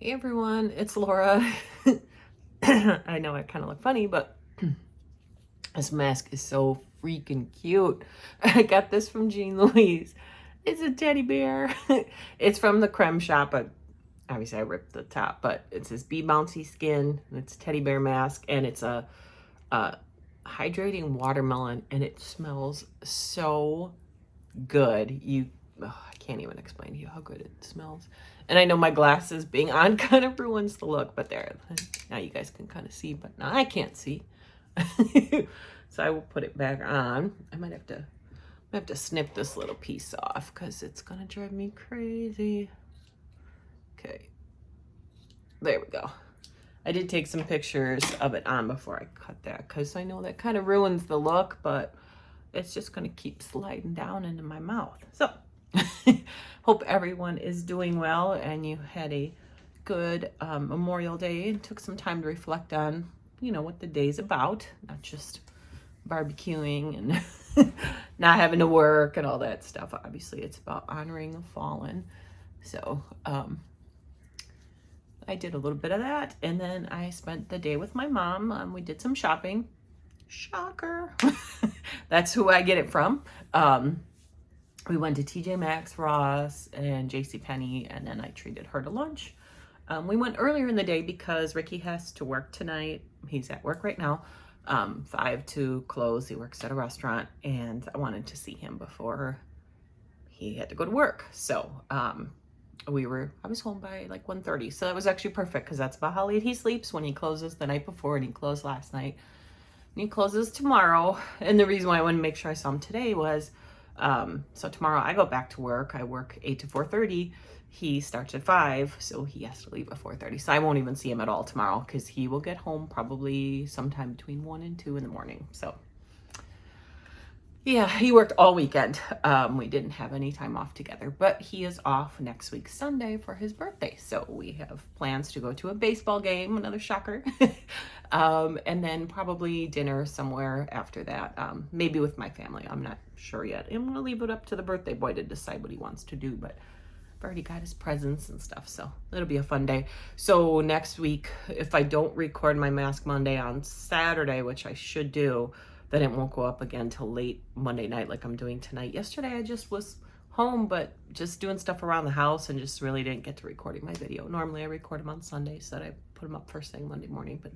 Hey everyone, it's Laura. I know I kind of look funny, but this mask is so freaking cute. I got this from Jean Louise. It's a teddy bear. It's from the creme shop, but obviously I ripped the top, but it's this Be Bouncy skin. It's a teddy bear mask, and it's a hydrating watermelon, and it smells so good. I can't even explain to you how good it smells. And I know my glasses being on kind of ruins the look, but there, now you guys can kind of see, but now I can't see. So I will put it back on. I might have to snip this little piece off because it's gonna drive me crazy. Okay, there we go. I did take some pictures of it on before I cut that because I know that kind of ruins the look, but it's just gonna keep sliding down into my mouth. So hope everyone is doing well and you had a good Memorial Day and took some time to reflect on, what the day's about, not just barbecuing and not having to work and all that stuff. Obviously, it's about honoring the fallen. So I did a little bit of that, and then I spent the day with my mom. We did some shopping. Shocker. That's who I get it from. We went to TJ Maxx, Ross, and JCPenney, and then I treated her to lunch. We went earlier in the day because Ricky has to work tonight. He's at work right now. 5 to close. He works at a restaurant, and I wanted to see him before he had to go to work. So I was home by like 1:30. So that was actually perfect because that's about how late he sleeps when he closes the night before, and he closed last night. And he closes tomorrow. And the reason why I wanted to make sure I saw him today was so tomorrow I go back to work. I work 8 to 4:30. He starts at 5, so he has to leave at 4:30. So I won't even see him at all tomorrow because he will get home probably sometime between 1 and 2 in the morning. So yeah, he worked all weekend. We didn't have any time off together, but he is off next week Sunday for his birthday. So we have plans to go to a baseball game, another shocker. And then probably dinner somewhere after that, maybe with my family. I'm not sure yet. I'm gonna leave it up to the birthday boy to decide what he wants to do, but I've already got his presents and stuff, so it'll be a fun day. So next week, if I don't record my Mask Monday on Saturday, which I should do, then it won't go up again till late Monday night like I'm doing tonight. Yesterday I just was home, but just doing stuff around the house and just really didn't get to recording my video. Normally I record them on Sunday, so that I put them up first thing Monday morning, but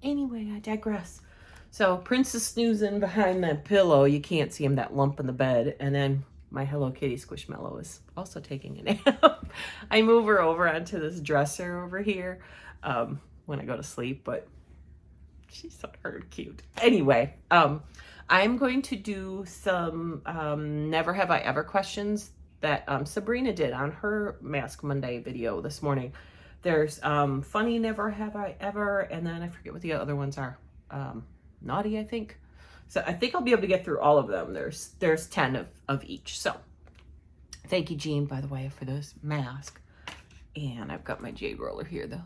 anyway, I digress. So Prince is snoozing behind that pillow. You can't see him, that lump in the bed. And then my Hello Kitty Squishmallow is also taking a nap. I move her over onto this dresser over here when I go to sleep, but she's so darn cute. Anyway, I'm going to do some Never Have I Ever questions that Sabrina did on her Mask Monday video this morning. There's funny Never Have I Ever, and then I forget what the other ones are. Naughty, I think. So I think I'll be able to get through all of them. There's 10 of each. So thank you, Jean, by the way, for this mask. And I've got my jade roller here. The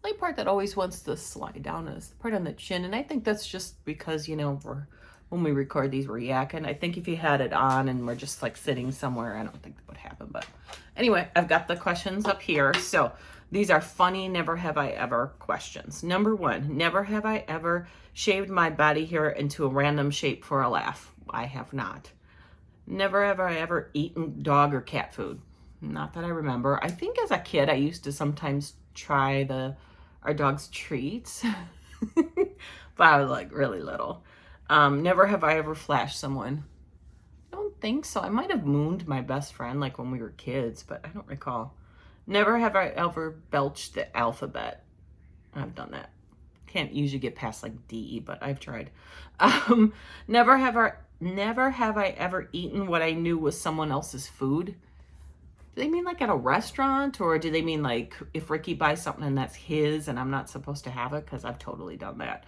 only part that always wants to slide down is the part on the chin. And I think that's just because, when we record these, we're yakking. I think if you had it on and we're just like sitting somewhere, I don't think that would happen. But anyway, I've got the questions up here. So these are funny Never Have I Ever questions. Number 1, never have I ever shaved my body hair into a random shape for a laugh. I have not. Never have I ever eaten dog or cat food. Not that I remember. I think as a kid, I used to sometimes try our dog's treats, but I was like really little. Never have I ever flashed someone. I don't think so. I might have mooned my best friend like when we were kids, but I don't recall. Never have I ever belched the alphabet. I've done that. Can't usually get past like D, but I've tried. Never have I ever eaten what I knew was someone else's food. Do they mean like at a restaurant, or do they mean like if Ricky buys something and that's his and I'm not supposed to have it? Because I've totally done that.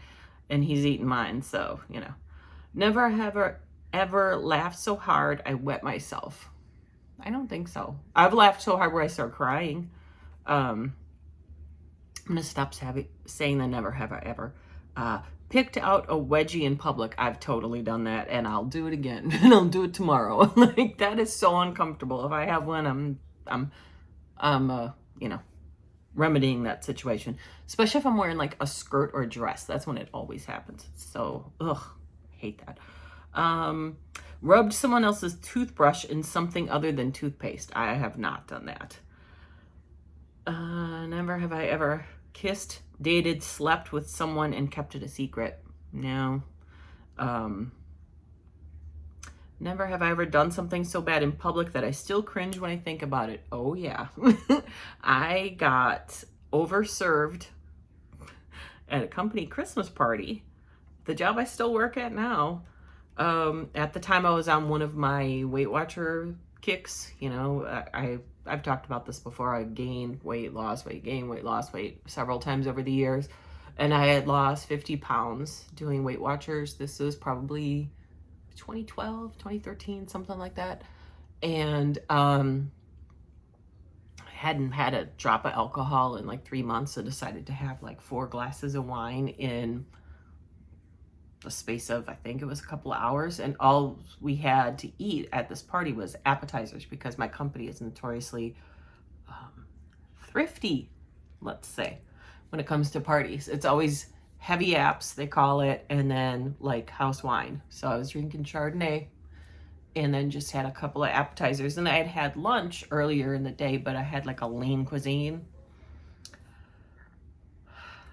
And he's eaten mine, so, Never have I ever laughed so hard I wet myself. I don't think so. I've laughed so hard where I start crying. I'm going to stop saying the never have I ever. Picked out a wedgie in public. I've totally done that, and I'll do it again, and I'll do it tomorrow. Like, that is so uncomfortable. If I have one, I'm remedying that situation, especially if I'm wearing like a skirt or a dress. That's when it always happens. So, ugh, hate that. Rubbed someone else's toothbrush in something other than toothpaste. I have not done that. Never have I ever kissed, dated, slept with someone and kept it a secret. No. Never have I ever done something so bad in public that I still cringe when I think about it. Oh yeah. I got overserved at a company Christmas party, the job I still work at now. At the time I was on one of my Weight Watcher kicks. You know, I've talked about this before. I gained weight, lost weight, gained weight, lost weight several times over the years. And I had lost 50 pounds doing Weight Watchers. This was probably 2012, 2013, something like that. And I hadn't had a drop of alcohol in like 3 months, so decided to have like 4 glasses of wine in the space of, I think it was a couple of hours. And all we had to eat at this party was appetizers, because my company is notoriously thrifty, let's say, when it comes to parties. It's always heavy apps, they call it, and then like house wine. So I was drinking Chardonnay and then just had a couple of appetizers. And I had had lunch earlier in the day, but I had like a lean cuisine.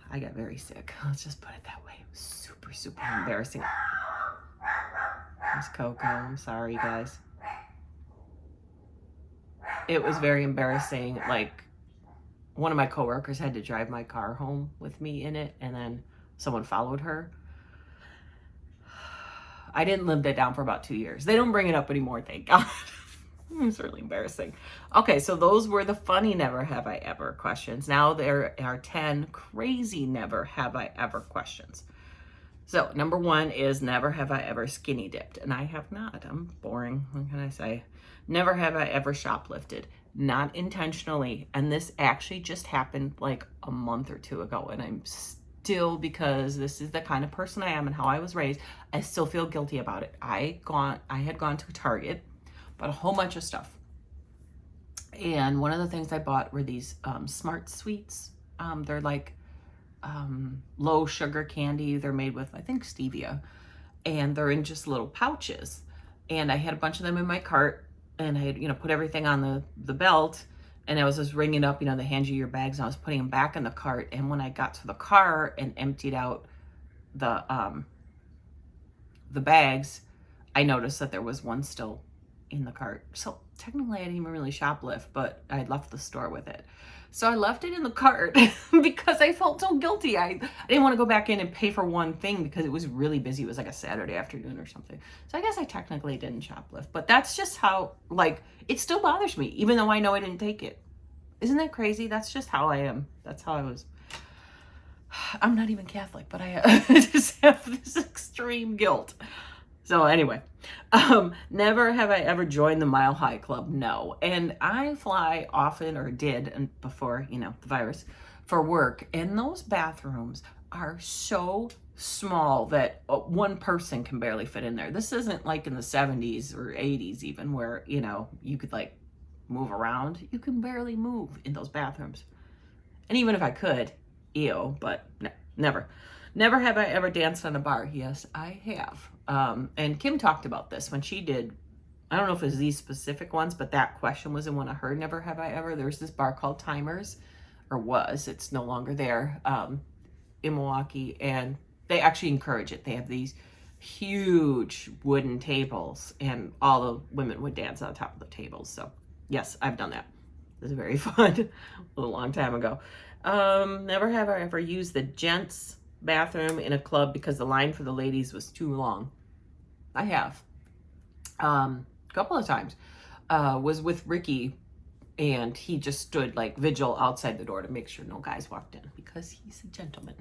I got very sick. Let's just put it that way. It was super, super embarrassing. It's Coco. I'm sorry, guys. It was very embarrassing. Like, one of my coworkers had to drive my car home with me in it, and then someone followed her. I didn't live that down for about 2 years. They don't bring it up anymore, thank God. It's really embarrassing. Okay, so those were the funny never have I ever questions. Now there are 10 crazy never have I ever questions. So number 1 is never have I ever skinny dipped, and I have not. I'm boring. What can I say? Never have I ever shoplifted. Not intentionally. And this actually just happened like a month or 2 ago, and I'm still, because this is the kind of person I am and how I was raised, I still feel guilty about it. I had gone to Target, bought a whole bunch of stuff. And one of the things I bought were these Smart Sweets. They're like low sugar candy. They're made with, I think, stevia. And they're in just little pouches. And I had a bunch of them in my cart. And I had, put everything on the belt. And I was just ringing up, they hand you your bags. And I was putting them back in the cart. And when I got to the car and emptied out the bags, I noticed that there was one still in the cart. So technically I didn't even really shoplift, but I left the store with it. So I left it in the cart because I felt so guilty. I didn't want to go back in and pay for one thing because it was really busy. It was like a Saturday afternoon or something. So I guess I technically didn't shoplift, but that's just how, like, it still bothers me, even though I know I didn't take it. Isn't that crazy? That's just how I am. That's how I was. I'm not even Catholic, but I just have this extreme guilt. So anyway, never have I ever joined the Mile High Club. No. And I fly often, or did, and before, the virus, for work. And those bathrooms are so small that one person can barely fit in there. This isn't like in the 70s or 80s even, where, you could like move around. You can barely move in those bathrooms. And even if I could, ew, but no, never. Never have I ever danced on a bar. Yes, I have. And Kim talked about this when she did, I don't know if it was these specific ones, but that question was in one of her never have I ever. There's this bar called Timers, or was, it's no longer there, in Milwaukee, and they actually encourage it. They have these huge wooden tables, and all the women would dance on top of the tables. So yes, I've done that. It was very fun a long time ago. Never have I ever used the Gents bathroom in a club because the line for the ladies was too long. I have. A couple of times. Was with Ricky, and he just stood like vigil outside the door to make sure no guys walked in because he's a gentleman.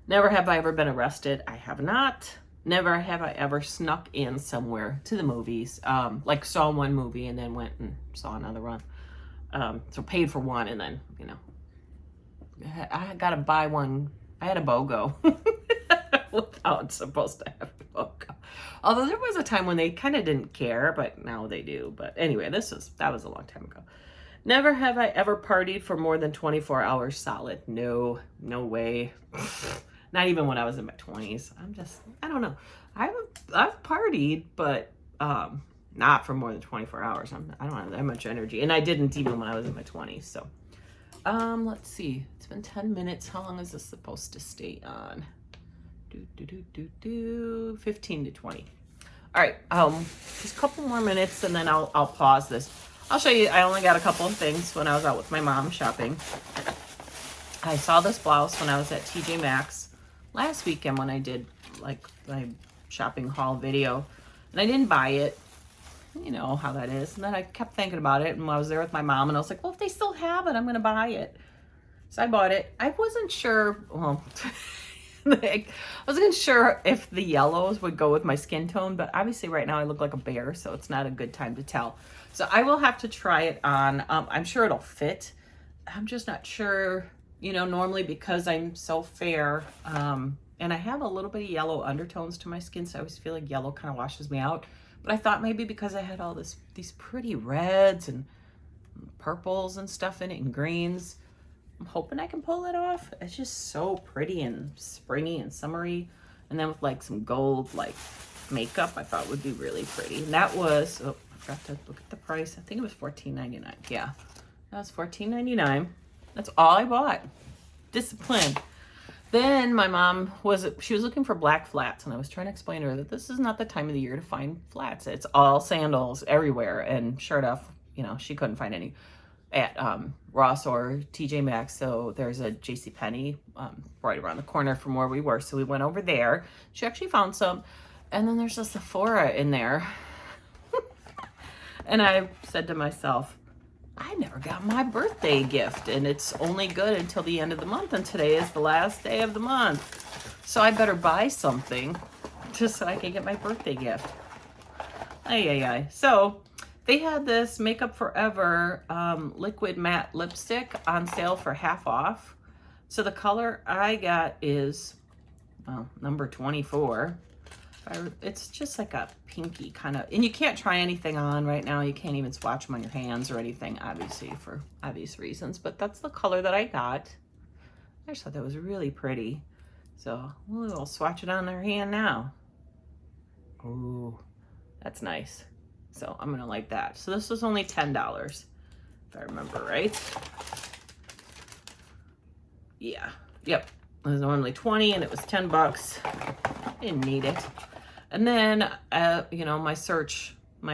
Never have I ever been arrested. I have not. Never have I ever snuck in somewhere to the movies. Like saw one movie and then went and saw another one. So paid for one and then, I got to buy one. I had a BOGO without supposed to have a BOGO. Although there was a time when they kind of didn't care, but now they do. But anyway, that was a long time ago. Never have I ever partied for more than 24 hours solid. No, no way. Not even when I was in my 20s. I don't know. I've partied, but not for more than 24 hours. I don't have that much energy. And I didn't even when I was in my 20s. So, let's see. It's been 10 minutes. How long is this supposed to stay on? 15 to 20. All right, just a couple more minutes and then I'll pause this. I'll show you, I only got a couple of things when I was out with my mom shopping. I saw this blouse when I was at TJ Maxx last weekend when I did like my shopping haul video, and I didn't buy it. You know how that is. And then I kept thinking about it, and I was there with my mom, and I was like, well, if they still have it, I'm going to buy it. So I bought it. I wasn't sure, well, I wasn't sure if the yellows would go with my skin tone, but obviously right now I look like a bear, so it's not a good time to tell. So I will have to try it on. I'm sure it'll fit. I'm just not sure, you know, normally because I'm so fair, and I have a little bit of yellow undertones to my skin, so I always feel like yellow kind of washes me out. But I thought maybe because I had all these pretty reds and purples and stuff in it and greens, I'm hoping I can pull it off. It's just so pretty and springy and summery. And then with like some gold like makeup, I thought would be really pretty. And that was, oh, I forgot to look at the price. I think it was $14.99. Yeah, that was $14.99. That's all I bought. Discipline. Then my mom she was looking for black flats, and I was trying to explain to her that this is not the time of the year to find flats. It's all sandals everywhere, and sure enough, you know, she couldn't find any at Ross or TJ Maxx. So there's a JCPenney right around the corner from where we were. So we went over there. She actually found some. And then there's a Sephora in there. And I said to myself, I never got my birthday gift, and it's only good until the end of the month, and today is the last day of the month. So I better buy something just so I can get my birthday gift. Ay. So they had this Makeup Forever liquid matte lipstick on sale for half off. So the color I got is, well, number 24. It's just like a pinky kind of, and you can't try anything on right now. You can't even swatch them on your hands or anything, obviously, for obvious reasons. But that's the color that I got. I just thought that was really pretty. So we'll swatch it on our hand now. Ooh, that's nice. So I'm going to like that. So this was only $10, if I remember right. Yeah. Yep. It was normally 20 and it was 10 bucks. Didn't need it. And then, you know, my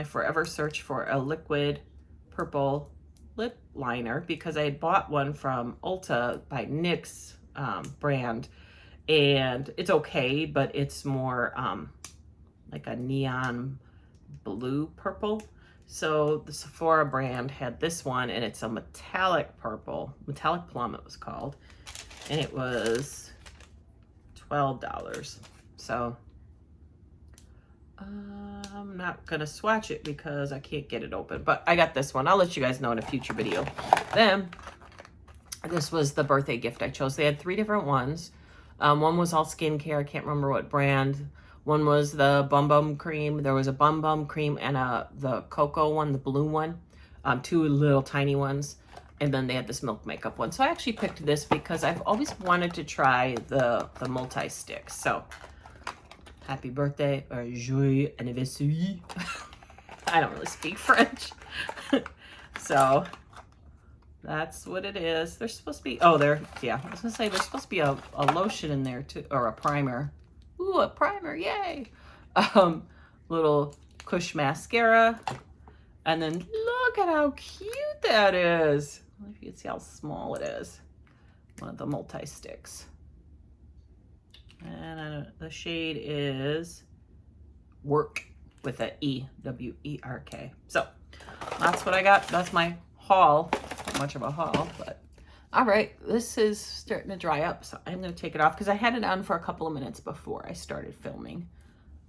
forever search for a liquid purple lip liner, because I had bought one from Ulta by NYX brand, and it's okay, but it's more like a neon blue purple. So the Sephora brand had this one, and it's a metallic purple, metallic plum it was called, and it was $12. So I'm not gonna swatch it because I can't get it open, but I got this one. I'll let you guys know in a future video. Then this was the birthday gift I chose. They had 3 different ones. One was all skincare. I can't remember what brand. One was the Bum Bum cream. There was a Bum Bum cream and the cocoa one, the blue one. 2 little tiny ones. And then they had this milk makeup one. So I actually picked this because I've always wanted to try the multi-sticks. So happy birthday, or joyeux anniversaire. I don't really speak French. So that's what it is. There's supposed to be, oh, yeah, I was gonna say there's supposed to be a lotion in there too, or a primer. Ooh, a primer, yay. Little Kush mascara. And then look at how cute that is. I don't know if you can see how small it is. One of the multi-sticks. And the shade is Work with an E, W-E-R-K. So that's what I got. That's my haul. Not much of a haul, but all right. This is starting to dry up, so I'm going to take it off because I had it on for a couple of minutes before I started filming.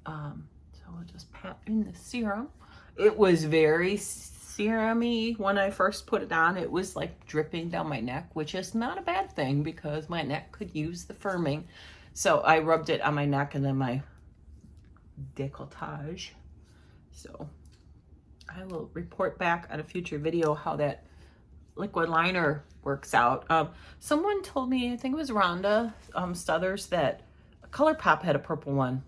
So I'll just pat in the serum. It was very serum-y when I first put it on. It was like dripping down my neck, which is not a bad thing because my neck could use the firming. So I rubbed it on my neck and then my décolletage. So I will report back on a future video how that liquid liner works out. Someone told me, I think it was Rhonda Stuthers, that ColourPop had a purple one.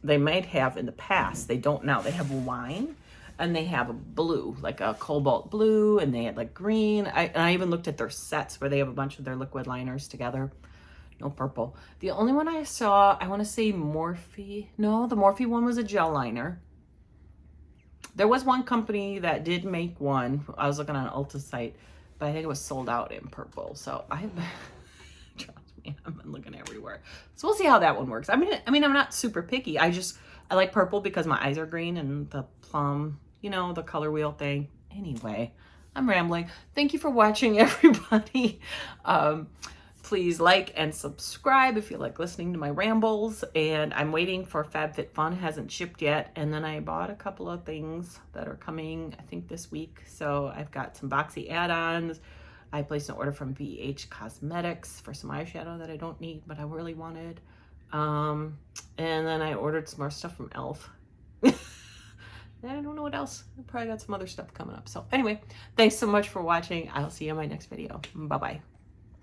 They might have in the past. They don't now. They have wine, and they have a blue, like a cobalt blue, and they had like green. I even looked at their sets where they have a bunch of their liquid liners together. No purple. The only one I saw, I want to say Morphe. No, the Morphe one was a gel liner. There was one company that did make one. I was looking on an Ulta site, but I think it was sold out in purple. So trust me, I've been looking everywhere. So we'll see how that one works. I mean, I'm not super picky. I like purple because my eyes are green, and the plum, you know, the color wheel thing. Anyway, I'm rambling. Thank you for watching, everybody. Please like and subscribe if you like listening to my rambles. And I'm waiting for FabFitFun. Hasn't shipped yet. And then I bought a couple of things that are coming, I think, this week. So I've got some boxy add-ons. I placed an order from VH Cosmetics for some eyeshadow that I don't need, but I really wanted. And then I ordered some more stuff from e.l.f. I don't know what else. I probably got some other stuff coming up. So anyway, thanks so much for watching. I'll see you in my next video. Bye-bye.